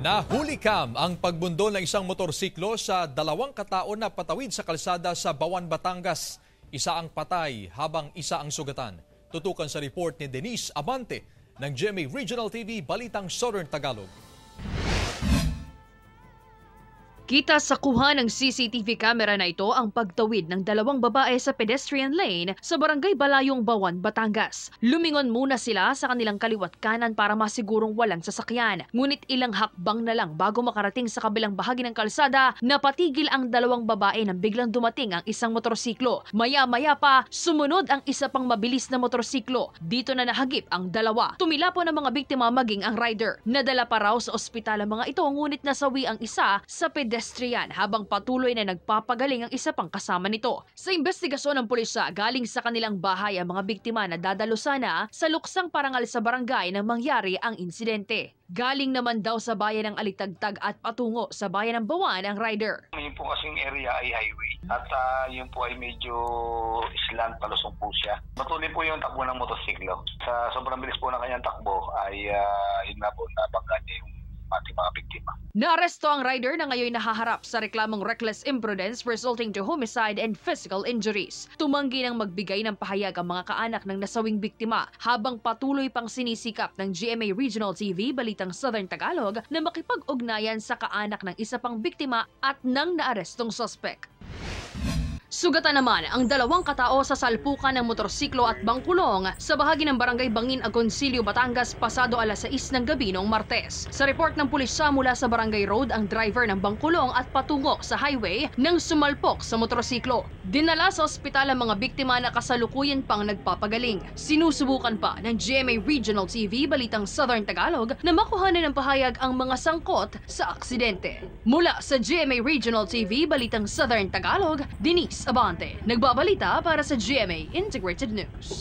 Nahulikam ang pagbundol ng isang motorsiklo sa dalawang katao na patawid sa kalsada sa Bawan, Batangas. Isa ang patay habang isa ang sugatan. Tutukan sa report ni Denise Abante ng GMA Regional TV Balitang Southern Tagalog. Kita sa kuha ng CCTV camera na ito ang pagtawid ng dalawang babae sa pedestrian lane sa Barangay Balayong, Bawan, Batangas. Lumingon muna sila sa kanilang kaliwat kanan para masigurong walang sasakyan. Ngunit ilang hakbang na lang bago makarating sa kabilang bahagi ng kalsada, napatigil ang dalawang babae nang biglang dumating ang isang motorsiklo. Maya-maya pa, sumunod ang isa pang mabilis na motorsiklo. Dito na nahagip ang dalawa. Tumila po ng mga biktima maging ang rider. Nadala pa raw sa ospital ang mga ito, ngunit nasawi ang isa sa pedestrian habang patuloy na nagpapagaling ang isa pang kasama nito. Sa investigasyon ng pulisya, galing sa kanilang bahay ang mga biktima na dadalo sana sa luksang parangal sa barangay nang mangyari ang insidente. Galing naman daw sa bayan ng Alitagtag at patungo sa bayan ng Bawan ang rider. Yung po kasing area ay highway at yun po ay medyo island, palusong po siya. Patuloy po yung takbo ng motosiklo. Sa sobrang bilis po ng kanyang takbo ay yun na po nabangga niya yung ating mga biktima. Naaresto ang rider na ngayon nahaharap sa reklamong reckless imprudence resulting to homicide and physical injuries. Tumanggi ng magbigay ng pahayag ang mga kaanak ng nasawing biktima habang patuloy pang sinisikap ng GMA Regional TV Balitang Southern Tagalog na makipag-ugnayan sa kaanak ng isa pang biktima at ng naarestong suspect. Sugatan naman ang dalawang katao sa salpukan ng motorsiklo at bangkulong sa bahagi ng Barangay Bangin, Agoncillo, Batangas pasado alas 6 ng gabi noong Martes. Sa report ng pulisya, mula sa Barangay Road ang driver ng bangkulong at patungo sa highway nang sumalpok sa motorsiklo. Dinala sa ospital ang mga biktima na kasalukuyan pang nagpapagaling. Sinusubukan pa ng GMA Regional TV Balitang Southern Tagalog na makuhanan ng pahayag ang mga sangkot sa aksidente. Mula sa GMA Regional TV Balitang Southern Tagalog, Denise Abante, nagbabalita para sa GMA Integrated News.